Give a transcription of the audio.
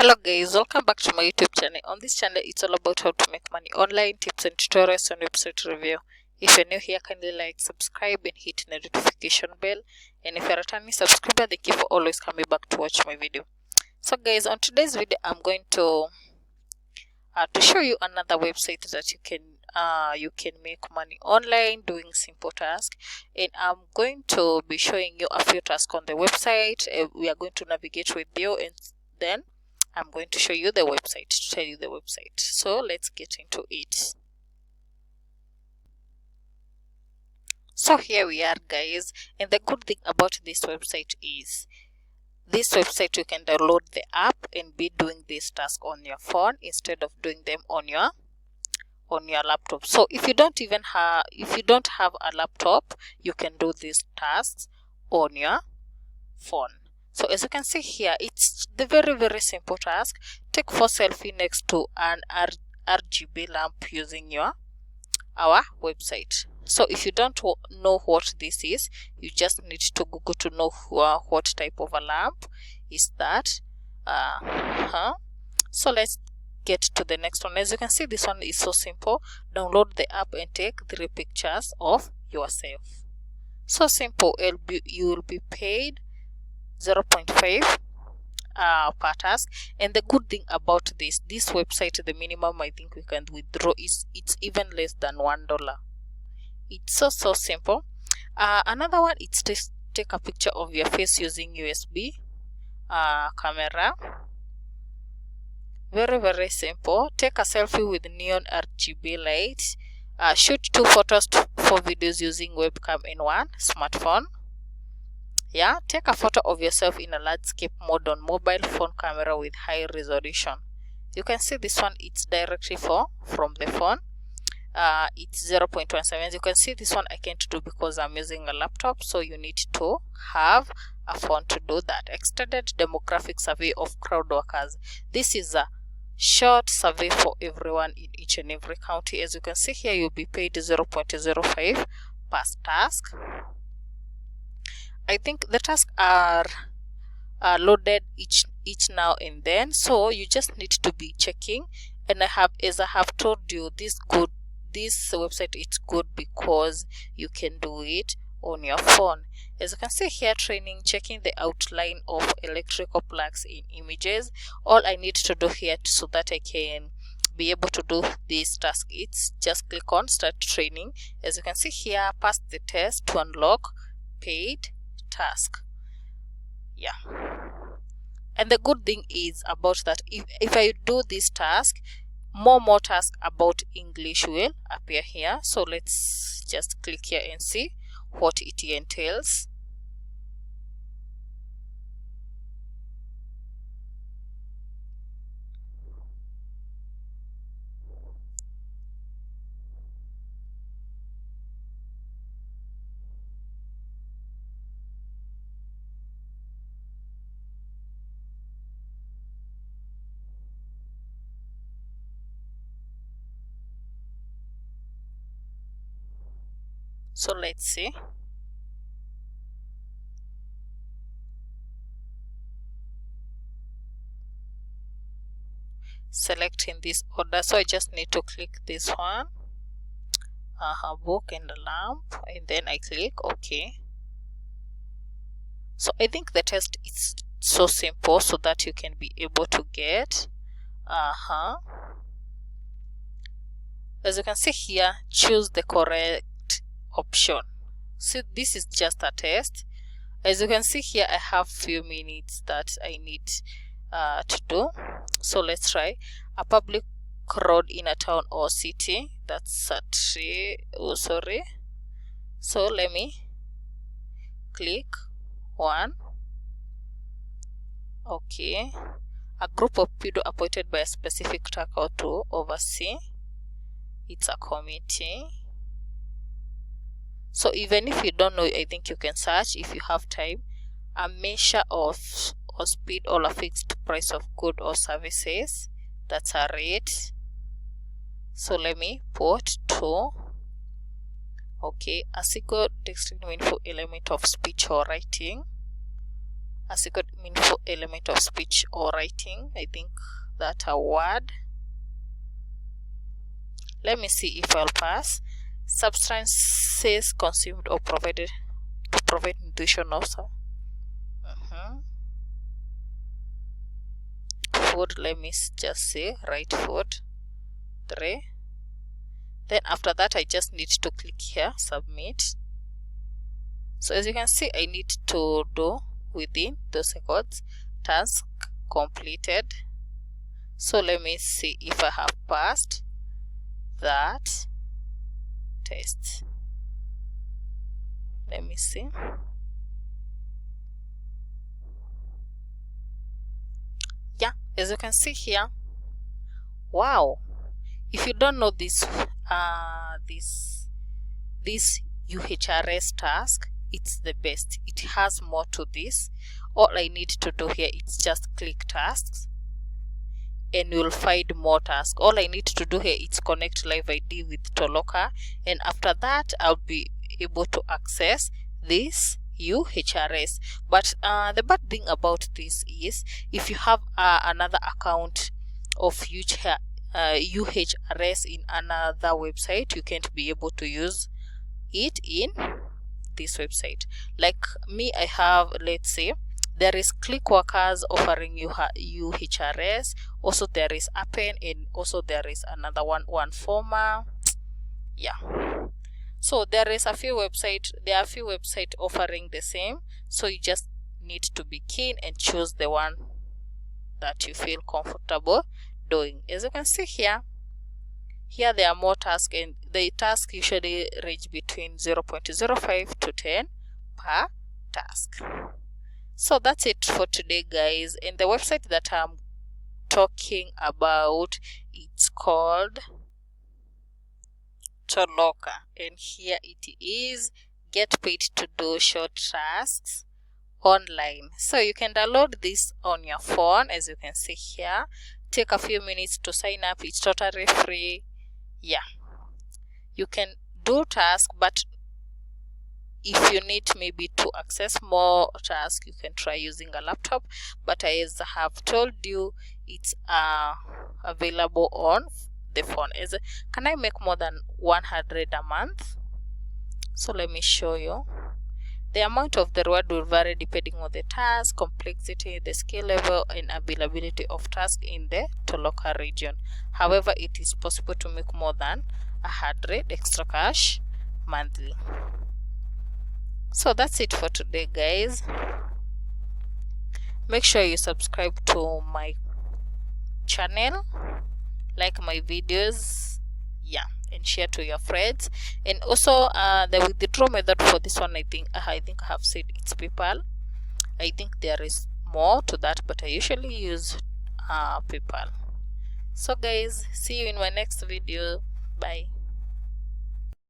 Hello guys, welcome back to my YouTube channel. On this channel, it's all about how to make money online, tips and tutorials on website review. If you're new here, kindly like, subscribe and hit the notification bell. And if you're a returning subscriber, thank you for always coming back to watch my video. So guys, on today's video, I'm going to show you another website that you can make money online doing simple tasks. And I'm going to be showing you a few tasks on the website. We are going to navigate with you, and then I'm going to show you the website, to tell you the website. So let's get into it. So here we are guys, and the good thing about this website is you can download the app and be doing this task on your phone instead of doing them on your laptop. So if you don't have a laptop, you can do these tasks on your phone. So as you can see here, it's the very simple task. Take 4 selfies next to an RGB lamp using our website. So if you don't know what this is, you just need to Google to know what type of a lamp is that. So let's get to the next one. As you can see, this one is so simple. Download the app and take 3 pictures of yourself. So simple. You will be paid 0.5 per task. And the good thing about this website, the minimum I think we can withdraw is it's even less than $1. It's so simple. Another one is to take a picture of your face using USB camera. Very simple. Take a selfie with neon RGB lights. Shoot 2 photos for videos using webcam in one smartphone. Yeah, take a photo of yourself in a landscape mode on mobile phone camera with high resolution. You can see this one, it's directly from the phone. It's 0.17. As you can see, this one I can't do because I'm using a laptop, so you need to have a phone to do that. Extended demographic survey of crowd workers. This is a short survey for everyone in each and every county. As you can see here, you'll be paid 0.05 per task. I think the tasks are loaded each now and then, so you just need to be checking. And as I have told you, this website is good because you can do it on your phone. As you can see here, training, checking the outline of electrical plugs in images. All I need to do here so that I can be able to do this task, it's just click on start training. As you can see here, pass the test to unlock paid task. Yeah, and the good thing is about that, if I do this task, more tasks about English will appear here. So let's just click here and see what it entails. So let's see. Select in this order. So I just need to click this one, book and the lamp, and then I click OK. So I think the test is so simple so that you can be able to get as you can see here, choose the correct option. So this is just a test. As you can see here, I have few minutes that I need to do. So let's try a public road in a town or city. That's a tree. Oh, sorry. So let me click one. Okay, a group of people appointed by a specific taker to oversee. It's a committee. So even if you don't know, I think you can search if you have time. A measure of speed or a fixed price of goods or services. That's a rate. So let me put 2. Okay, a single distinct meaningful element of speech or writing. a secret meaningful element of speech or writing. I think that a word. Let me see if I'll pass. Substances consumed or provided to provide nutrition also. Food, let me just say write food. 3. Then after that I just need to click here, submit. So as you can see, I need to do within those seconds. Task completed. So let me see if I have passed that test. Let me see. Yeah, as you can see here. Wow, if you don't know this this UHRS task, it's the best. It has more to this. All I need to do here is just click tasks and you'll find more tasks. All I need to do here is connect Live ID with Toloka, and after that I'll be able to access this UHRS. But the bad thing about this is if you have another account of UHRS in another website, you can't be able to use it in this website. Like me, I have, let's say there is Clickworkers offering UHRS, also there is Appen, and also there is another one, OneFormer. Yeah, so there are a few websites offering the same, so you just need to be keen and choose the one that you feel comfortable doing. As you can see here there are more tasks, and the task usually range between 0.05 to 10 per task. So that's it for today, guys. And the website that I'm talking about, it's called Toloka, and here it is, get paid to do short tasks online. So you can download this on your phone. As you can see here, take a few minutes to sign up. It's totally free. Yeah, you can do tasks, but if you need maybe to access more tasks, you can try using a laptop. But as I have told you, it's available on the phone. Can I make more than 100 a month? So let me show you. The amount of the reward will vary depending on the task, complexity, the skill level, and availability of tasks in the Toloka region. However, it is possible to make more than 100 extra cash monthly. So that's it for today, guys. Make sure you subscribe to my channel, like my videos, yeah, and share to your friends. And also the withdraw method for this one, I think I have said it's PayPal. I think there is more to that, but I usually use PayPal. So guys, see you in my next video. Bye.